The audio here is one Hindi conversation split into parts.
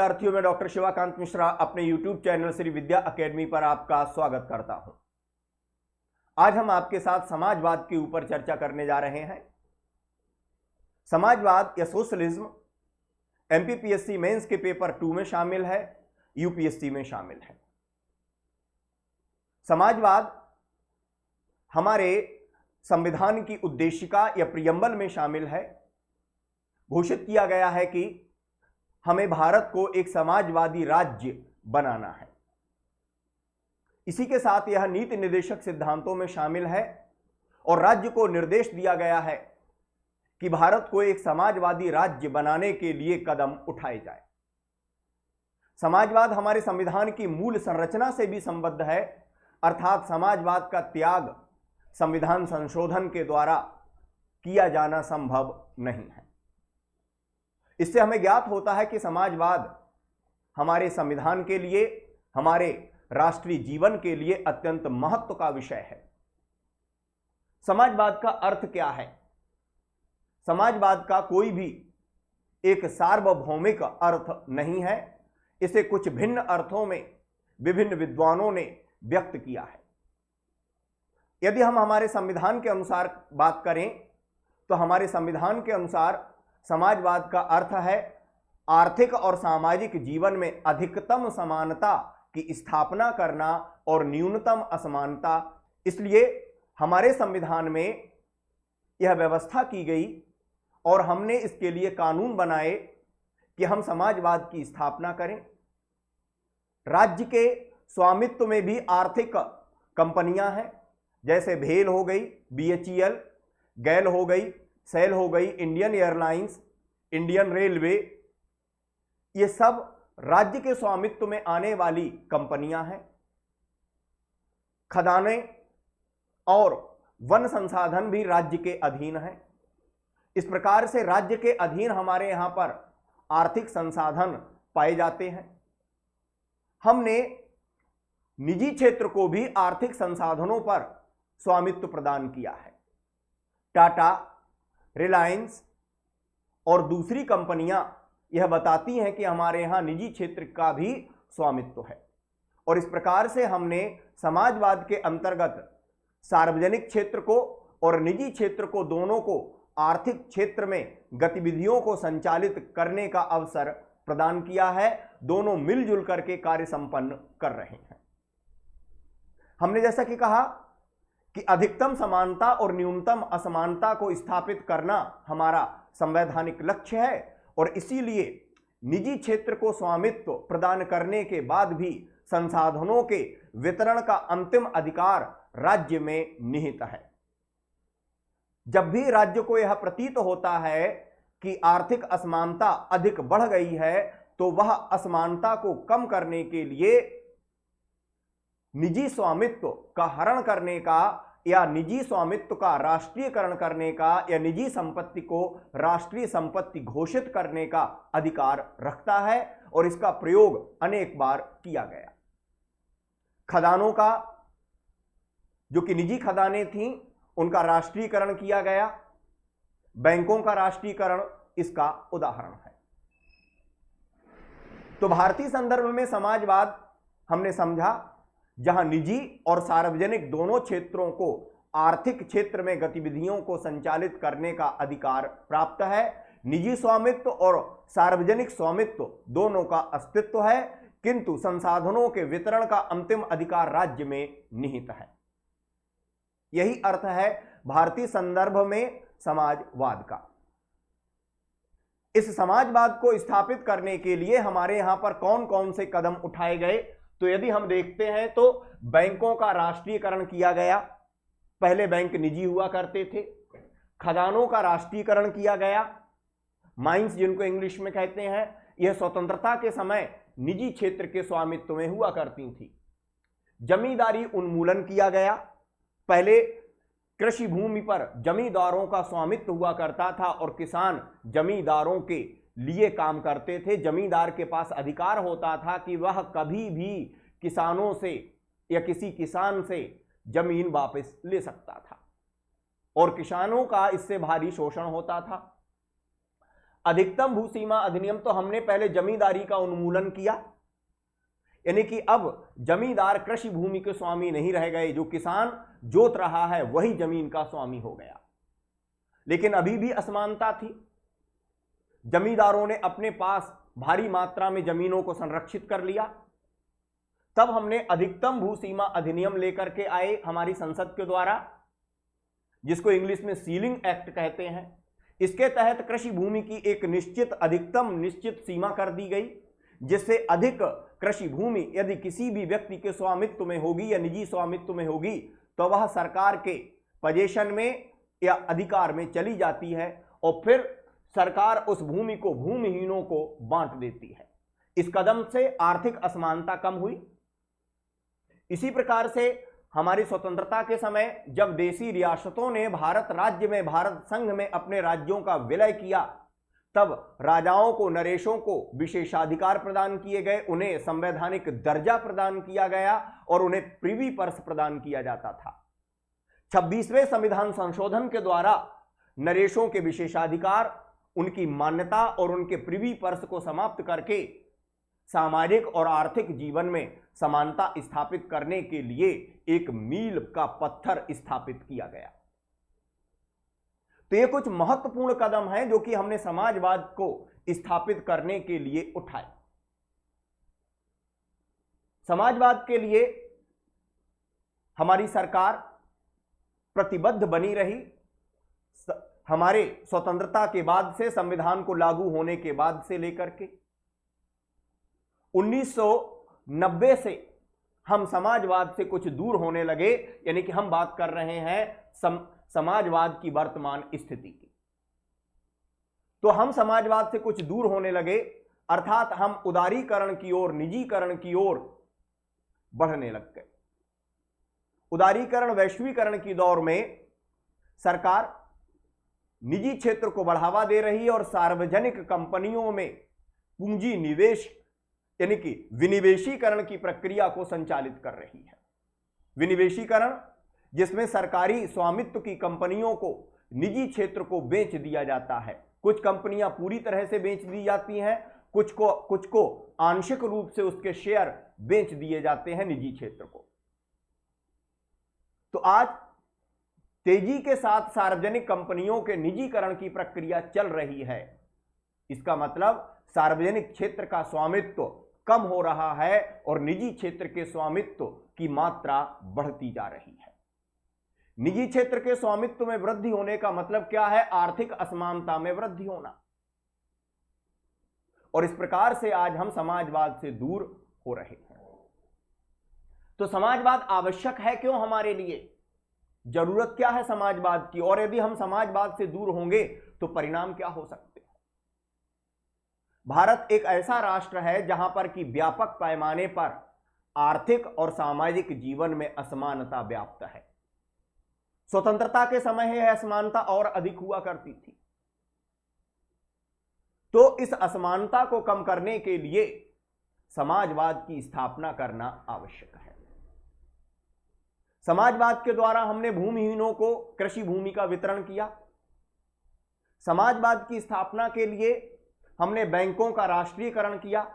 विद्यार्थियों, में डॉक्टर शिवाकांत मिश्रा अपने YouTube चैनल श्री विद्या अकेडमी पर आपका स्वागत करता हूं। आज हम आपके साथ समाजवाद के ऊपर चर्चा करने जा रहे हैं। समाजवाद या सोशलिज्म MPPSC मेंस के पेपर 2 में शामिल है, UPSC में शामिल है। समाजवाद हमारे संविधान की उद्देशिका या प्रियम्बल में शामिल है। घोषित किया गया है कि हमें भारत को एक समाजवादी राज्य बनाना है। इसी के साथ यह नीति निर्देशक सिद्धांतों में शामिल है और राज्य को निर्देश दिया गया है कि भारत को एक समाजवादी राज्य बनाने के लिए कदम उठाए जाए। समाजवाद हमारे संविधान की मूल संरचना से भी संबद्ध है, अर्थात समाजवाद का त्याग संविधान संशोधन के द्वारा किया जाना संभव नहीं है। इससे हमें ज्ञात होता है कि समाजवाद हमारे संविधान के लिए, हमारे राष्ट्रीय जीवन के लिए अत्यंत महत्व का विषय है। समाजवाद का अर्थ क्या है? समाजवाद का कोई भी एक सार्वभौमिक अर्थ नहीं है। इसे कुछ भिन्न अर्थों में विभिन्न विद्वानों ने व्यक्त किया है। यदि हम हमारे संविधान के अनुसार बात करें तो हमारे संविधान के अनुसार समाजवाद का अर्थ है आर्थिक और सामाजिक जीवन में अधिकतम समानता की स्थापना करना और न्यूनतम असमानता। इसलिए हमारे संविधान में यह व्यवस्था की गई और हमने इसके लिए कानून बनाए कि हम समाजवाद की स्थापना करें। राज्य के स्वामित्व में भी आर्थिक कंपनियां हैं, जैसे भेल हो गई, BHEL, गैल हो गई, सेल हो गई, इंडियन एयरलाइंस, इंडियन रेलवे। ये सब राज्य के स्वामित्व में आने वाली कंपनियां हैं। खदानें और वन संसाधन भी राज्य के अधीन हैं। इस प्रकार से राज्य के अधीन हमारे यहां पर आर्थिक संसाधन पाए जाते हैं। हमने निजी क्षेत्र को भी आर्थिक संसाधनों पर स्वामित्व प्रदान किया है। टाटा, रिलायंस और दूसरी कंपनियां यह बताती हैं कि हमारे यहां निजी क्षेत्र का भी स्वामित्व है। और इस प्रकार से हमने समाजवाद के अंतर्गत सार्वजनिक क्षेत्र को और निजी क्षेत्र को, दोनों को आर्थिक क्षेत्र में गतिविधियों को संचालित करने का अवसर प्रदान किया है। दोनों मिलजुल करके कार्य संपन्न कर रहे हैं। हमने जैसा कि कहा कि अधिकतम समानता और न्यूनतम असमानता को स्थापित करना हमारा संवैधानिक लक्ष्य है और इसीलिए निजी क्षेत्र को स्वामित्व प्रदान करने के बाद भी संसाधनों के वितरण का अंतिम अधिकार राज्य में निहित है। जब भी राज्य को यह प्रतीत होता है कि आर्थिक असमानता अधिक बढ़ गई है तो वह असमानता को कम करने के लिए निजी स्वामित्व का हरण करने का या निजी स्वामित्व का राष्ट्रीयकरण करने का या निजी संपत्ति को राष्ट्रीय संपत्ति घोषित करने का अधिकार रखता है और इसका प्रयोग अनेक बार किया गया। खदानों का, जो कि निजी खदानें थीं, उनका राष्ट्रीयकरण किया गया। बैंकों का राष्ट्रीयकरण इसका उदाहरण है। तो भारतीय संदर्भ में समाजवाद हमने समझा जहां निजी और सार्वजनिक दोनों क्षेत्रों को आर्थिक क्षेत्र में गतिविधियों को संचालित करने का अधिकार प्राप्त है। निजी स्वामित्व और सार्वजनिक स्वामित्व दोनों का अस्तित्व है, किंतु संसाधनों के वितरण का अंतिम अधिकार राज्य में निहित है। यही अर्थ है भारतीय संदर्भ में समाजवाद का। इस समाजवाद को स्थापित करने के लिए हमारे यहां पर कौन कौन से कदम उठाए गए, तो यदि हम देखते हैं तो बैंकों का राष्ट्रीयकरण किया गया। पहले बैंक निजी हुआ करते थे। खदानों का राष्ट्रीयकरण किया गया। माइंस जिनको इंग्लिश में कहते हैं, यह स्वतंत्रता के समय निजी क्षेत्र के स्वामित्व में हुआ करती थी। जमींदारी उन्मूलन किया गया। पहले कृषि भूमि पर जमींदारों का स्वामित्व हुआ करता था और किसान जमींदारों के लिए काम करते थे। जमींदार के पास अधिकार होता था कि वह कभी भी किसानों से या किसी किसान से जमीन वापस ले सकता था और किसानों का इससे भारी शोषण होता था। अधिकतम भूसीमा अधिनियम तो हमने पहले जमींदारी का उन्मूलन किया, यानी कि अब जमींदार कृषि भूमि के स्वामी नहीं रह गए, जो किसान जोत रहा है वही जमीन का स्वामी हो गया। लेकिन अभी भी असमानता थी। जमींदारों ने अपने पास भारी मात्रा में जमीनों को संरक्षित कर लिया। तब हमने अधिकतम भूसीमा अधिनियम लेकर के आए हमारी संसद के द्वारा, जिसको इंग्लिश में सीलिंग एक्ट कहते हैं। इसके तहत कृषि भूमि की एक निश्चित अधिकतम निश्चित सीमा कर दी गई, जिससे अधिक कृषि भूमि यदि किसी भी व्यक्ति के स्वामित्व में होगी या निजी स्वामित्व में होगी तो वह सरकार के पोजीशन में या अधिकार में चली जाती है और फिर सरकार उस भूमि को भूमिहीनों को बांट देती है। इस कदम से आर्थिक असमानता कम हुई। इसी प्रकार से हमारी स्वतंत्रता के समय जब देशी रियासतों ने भारत राज्य में, भारत संघ में अपने राज्यों का विलय किया, तब राजाओं को, नरेशों को विशेषाधिकार प्रदान किए गए, उन्हें संवैधानिक दर्जा प्रदान किया गया और उन्हें प्रिवी पर्स प्रदान किया जाता था। 26वें संविधान संशोधन के द्वारा नरेशों के विशेषाधिकार, उनकी मान्यता और उनके प्रिवी पर्स को समाप्त करके सामाजिक और आर्थिक जीवन में समानता स्थापित करने के लिए एक मील का पत्थर स्थापित किया गया। तो ये कुछ महत्वपूर्ण कदम हैं जो कि हमने समाजवाद को स्थापित करने के लिए उठाए। समाजवाद के लिए हमारी सरकार प्रतिबद्ध बनी रही। हमारे स्वतंत्रता के बाद से, संविधान को लागू होने के बाद से लेकर के 1990 से हम समाजवाद से कुछ दूर होने लगे, यानी कि हम बात कर रहे हैं समाजवाद की वर्तमान स्थिति की। तो हम समाजवाद से कुछ दूर होने लगे, अर्थात हम उदारीकरण की ओर, निजीकरण की ओर बढ़ने लग गए। उदारीकरण, वैश्वीकरण की दौर में सरकार निजी क्षेत्र को बढ़ावा दे रही है और सार्वजनिक कंपनियों में पूंजी निवेश यानी कि विनिवेशीकरण की प्रक्रिया को संचालित कर रही है। विनिवेशीकरण जिसमें सरकारी स्वामित्व की कंपनियों को निजी क्षेत्र को बेच दिया जाता है। कुछ कंपनियां पूरी तरह से बेच दी जाती हैं, कुछ को आंशिक रूप से उसके शेयर बेच दिए जाते हैं निजी क्षेत्र को। तो आज तेजी के साथ सार्वजनिक कंपनियों के निजीकरण की प्रक्रिया चल रही है। इसका मतलब सार्वजनिक क्षेत्र का स्वामित्व कम हो रहा है और निजी क्षेत्र के स्वामित्व की मात्रा बढ़ती जा रही है। निजी क्षेत्र के स्वामित्व में वृद्धि होने का मतलब क्या है? आर्थिक असमानता में वृद्धि होना। और इस प्रकार से आज हम समाजवाद से दूर हो रहे हैं। तो समाजवाद आवश्यक है क्यों हमारे लिए? जरूरत क्या है समाजवाद की? और यदि हम समाजवाद से दूर होंगे तो परिणाम क्या हो सकते हैं? भारत एक ऐसा राष्ट्र है जहां पर कि व्यापक पैमाने पर आर्थिक और सामाजिक जीवन में असमानता व्याप्त है। स्वतंत्रता के समय यह असमानता और अधिक हुआ करती थी। तो इस असमानता को कम करने के लिए समाजवाद की स्थापना करना आवश्यक है। समाजवाद के द्वारा हमने भूमिहीनों को कृषि भूमि का वितरण किया। समाजवाद की स्थापना के लिए हमने बैंकों का राष्ट्रीयकरण किया।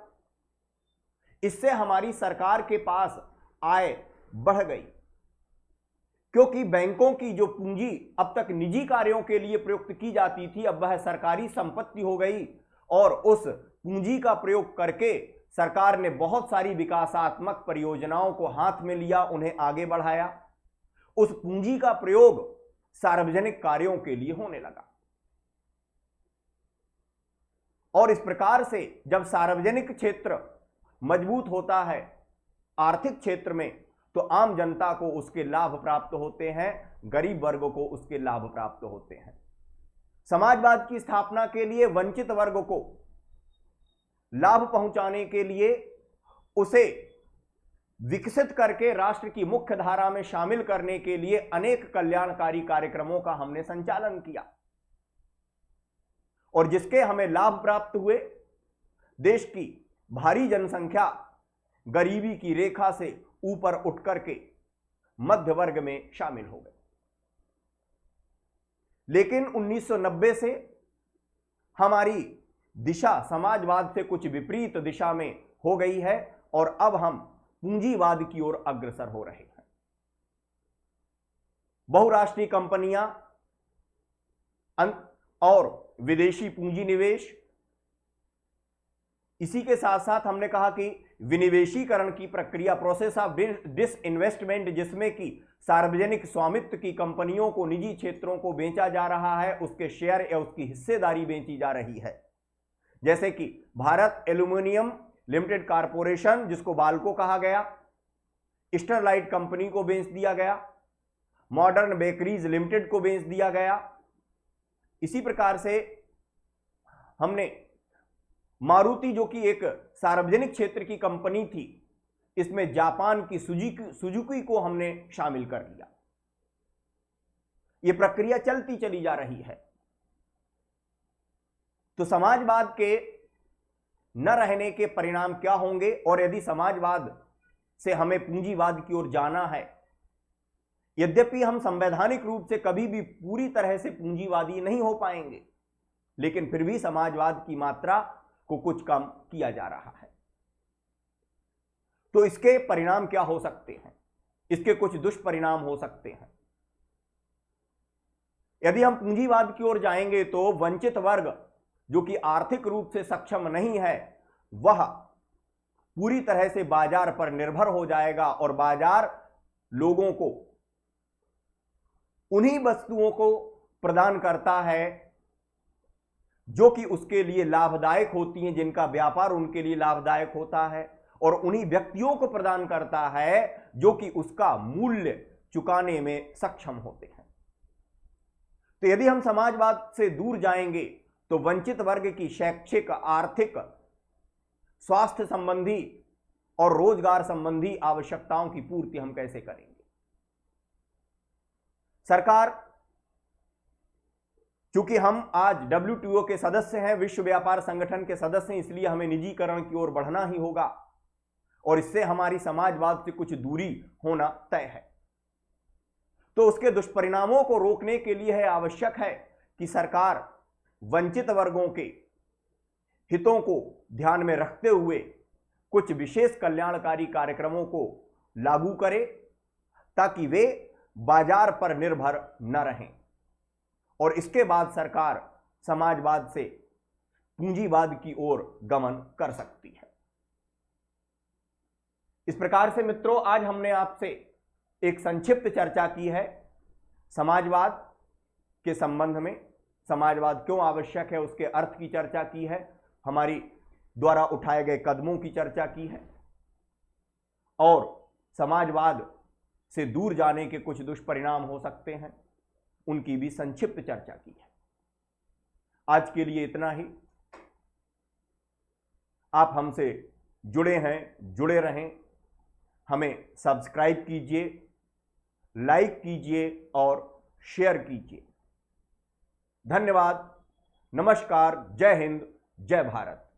इससे हमारी सरकार के पास आय बढ़ गई, क्योंकि बैंकों की जो पूंजी अब तक निजी कार्यों के लिए प्रयुक्त की जाती थी, अब वह सरकारी संपत्ति हो गई और उस पूंजी का प्रयोग करके सरकार ने बहुत सारी विकासात्मक परियोजनाओं को हाथ में लिया, उन्हें आगे बढ़ाया। उस पूंजी का प्रयोग सार्वजनिक कार्यों के लिए होने लगा। और इस प्रकार से जब सार्वजनिक क्षेत्र मजबूत होता है आर्थिक क्षेत्र में, तो आम जनता को उसके लाभ प्राप्त होते हैं, गरीब वर्ग को उसके लाभ प्राप्त होते हैं। समाजवाद की स्थापना के लिए वंचित वर्ग को लाभ पहुंचाने के लिए उसे विकसित करके राष्ट्र की मुख्य धारा में शामिल करने के लिए अनेक कल्याणकारी कार्यक्रमों का हमने संचालन किया और जिसके हमें लाभ प्राप्त हुए। देश की भारी जनसंख्या गरीबी की रेखा से ऊपर उठ करके मध्य वर्ग में शामिल हो गई। लेकिन 1990 से हमारी दिशा समाजवाद से कुछ विपरीत दिशा में हो गई है और अब हम पूंजीवाद की ओर अग्रसर हो रहे हैं। बहुराष्ट्रीय कंपनियां और विदेशी पूंजी निवेश, इसी के साथ साथ हमने कहा कि विनिवेशीकरण की प्रक्रिया, प्रोसेस ऑफ डिसइन्वेस्टमेंट, जिसमें कि सार्वजनिक स्वामित्व की कंपनियों को निजी क्षेत्रों को बेचा जा रहा है, उसके शेयर या उसकी हिस्सेदारी बेची जा रही है। जैसे कि भारत एल्यूमिनियम लिमिटेड कॉरपोरेशन, जिसको बाल्को कहा गया, स्टरलाइट कंपनी को बेच दिया गया, मॉडर्न बेकरीज लिमिटेड को बेच दिया गया। इसी प्रकार से हमने मारुति, जो कि एक सार्वजनिक क्षेत्र की कंपनी थी, इसमें जापान की सुजुकी को हमने शामिल कर लिया। यह प्रक्रिया चलती चली जा रही है। तो समाजवाद के न रहने के परिणाम क्या होंगे, और यदि समाजवाद से हमें पूंजीवाद की ओर जाना है, यद्यपि हम संवैधानिक रूप से कभी भी पूरी तरह से पूंजीवादी नहीं हो पाएंगे, लेकिन फिर भी समाजवाद की मात्रा को कुछ कम किया जा रहा है। तो इसके परिणाम क्या हो सकते हैं, इसके कुछ दुष्परिणाम हो सकते हैं। यदि हम पूंजीवाद की ओर जाएंगे तो वंचित वर्ग, जो कि आर्थिक रूप से सक्षम नहीं है, वह पूरी तरह से बाजार पर निर्भर हो जाएगा और बाजार लोगों को उन्हीं वस्तुओं को प्रदान करता है जो कि उसके लिए लाभदायक होती हैं, जिनका व्यापार उनके लिए लाभदायक होता है, और उन्हीं व्यक्तियों को प्रदान करता है जो कि उसका मूल्य चुकाने में सक्षम होते हैं। तो यदि हम समाजवाद से दूर जाएंगे तो वंचित वर्ग की शैक्षिक, आर्थिक, स्वास्थ्य संबंधी और रोजगार संबंधी आवश्यकताओं की पूर्ति हम कैसे करेंगे? सरकार, चूंकि हम आज WTO के सदस्य हैं, विश्व व्यापार संगठन के सदस्य हैं, इसलिए हमें निजीकरण की ओर बढ़ना ही होगा और इससे हमारी समाजवाद से कुछ दूरी होना तय है। तो उसके दुष्परिणामों को रोकने के लिए है आवश्यक है कि सरकार वंचित वर्गों के हितों को ध्यान में रखते हुए कुछ विशेष कल्याणकारी कार्यक्रमों को लागू करे, ताकि वे बाजार पर निर्भर न रहें, और इसके बाद सरकार समाजवाद से पूंजीवाद की ओर गमन कर सकती है। इस प्रकार से मित्रों, आज हमने आपसे एक संक्षिप्त चर्चा की है समाजवाद के संबंध में। समाजवाद क्यों आवश्यक है, उसके अर्थ की चर्चा की है, हमारी द्वारा उठाए गए कदमों की चर्चा की है, और समाजवाद से दूर जाने के कुछ दुष्परिणाम हो सकते हैं, उनकी भी संक्षिप्त चर्चा की है। आज के लिए इतना ही। आप हमसे जुड़े हैं, जुड़े रहें, हमें सब्सक्राइब कीजिए, लाइक कीजिए और शेयर कीजिए। धन्यवाद। नमस्कार। जय हिंद, जय भारत।